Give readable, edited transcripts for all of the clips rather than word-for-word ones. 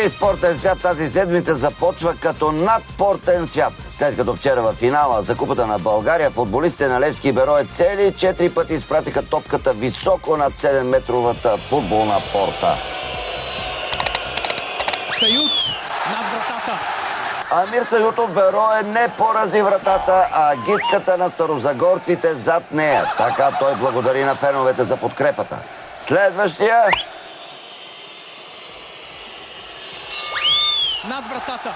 Целият спортен свят тази седмица започва като надпортен свят. След като вчера във финала за Купата на България футболистите на Левски и Берое цели 4 пъти изпратиха топката високо над 7-метровата футболна порта. Сают над вратата. Амир Сают от Берое не порази вратата, а гидката на старозагорците зад нея. Така той благодари на феновете за подкрепата. Следващия... Над вратата.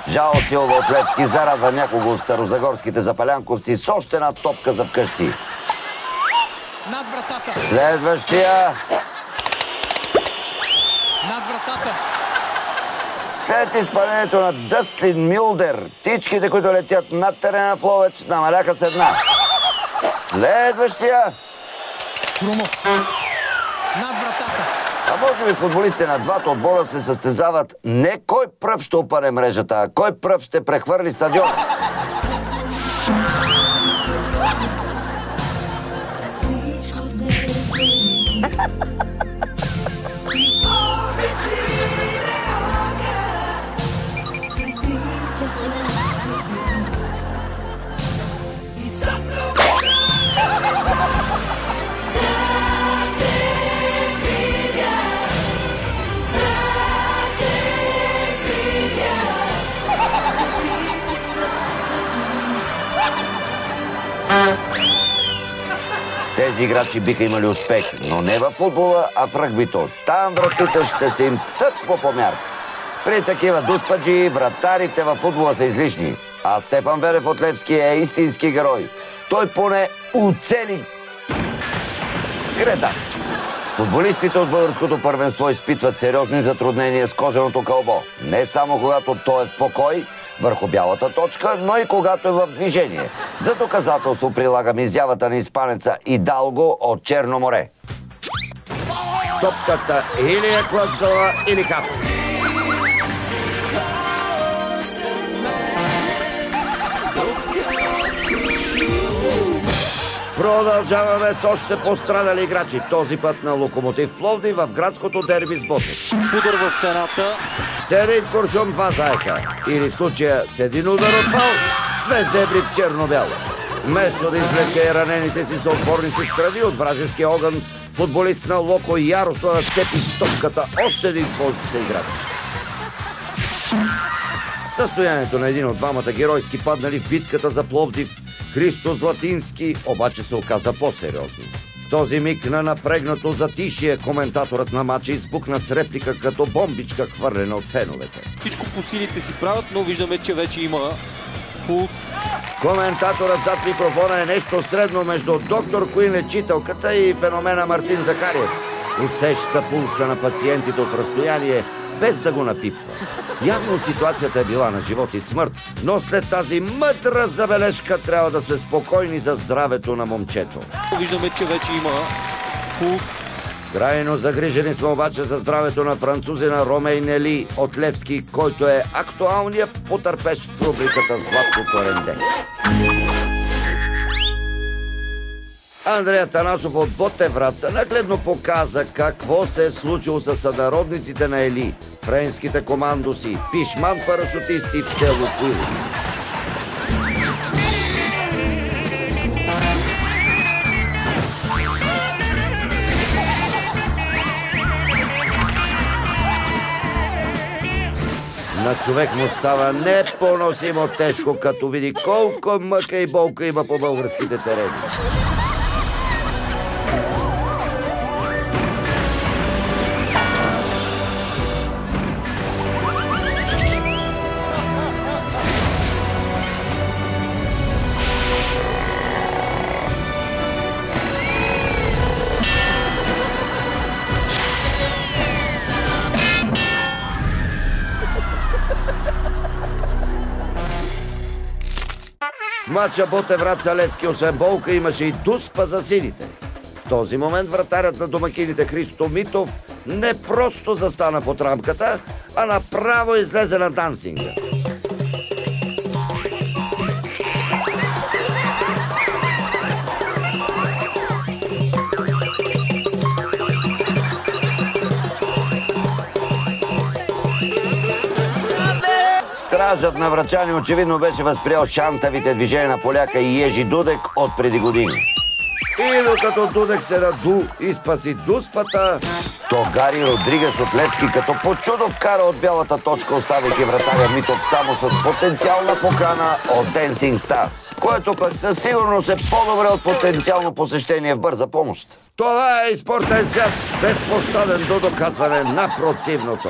Жао Силва от Левски зарадва някого от старозагорските запалянковци с още една топка за вкъщи. Над вратата. Следващия... Над вратата. След изпълнението на Дъстлин Милдер, птичките, които летят над терена в Ловеч, намаляха с една. Следващия... Крумов. Над вратата. А може би футболистите на двата отбора се състезават не кой пръв ще опъне мрежата, а кой пръв ще прехвърли стадиона. Тези играчи биха имали успех, но не във футбола, а в ръгбито. Там вратите ще се им тъкмо по мярка. При такива дуспаджи вратарите във футбола са излишни. А Стефан Велев от Левски е истински герой. Той поне уцели гредата. Футболистите от българското първенство изпитват сериозни затруднения с кожаното кълбо. Не само когато той е в покой, върху бялата точка, но и когато е в движение. За доказателство прилагам изявата на испанеца Идалго от Черно море. Топката или е клъскала, или капа. Продължаваме с още пострадали играчи. Този път на Локомотив Пловдив в градското дерби с Ботев. Удар в стената. С един куршум, два заека. Или в случая с един удар от фал, две зебри в черно-бяло. Вместо да извлече ранените си съотборници в страни от вражеския огън, футболист на Локо яростно цепи с топката още един свой съиграч. Състоянието на един от двамата геройски паднали в битката за Пловдив, Христо Златински, обаче се оказа по-сериозно. В този миг на напрегнато затишие коментаторът на матча избухна с реплика като бомбичка, хвърлена от феновете. Всичко по силите си правят, но виждаме, че вече има пулс. Коментаторът зад микрофона е нещо средно между доктор Куин лечителката и феномена Мартин Захариев. Усеща пулса на пациентите от разстояние, без да го напипва. Явно ситуацията е била на живот и смърт, но след тази мъдра забележка трябва да сме спокойни за здравето на момчето. Виждаме, че вече има пулс. Крайно загрижени сме обаче за здравето на французина Ромей Нели от Левски, който е актуалният потърпещ в рубриката Златното ренде. Андрей Атанасов от Ботевраца нагледно показа какво се е случило с сънародниците на Ели, френските командоси, пишман-парашутисти в село Коиловци. На човек му става непоносимо тежко, като види колко мъка и болка има по българските терени. В матча Ботевраца Левски освен болка имаше и дуспа за сините. В този момент вратарят на домакините Христо Митов не просто застана под рамката, а направо излезе на дансинга. Стражът на Врачани очевидно беше възприел шантавите движения на поляка и Ежи Дудек от преди години. И докато Дудек се раду и спаси дуспата, то Гари Родригес от Левски като по чудо вкара от бялата точка, оставяйки вратаря Митов само с потенциална покана от Dancing Stars, което пък със сигурност е по-добре от потенциално посещение в бърза помощ. Това е и спортен свят, безпощаден до доказване на противното.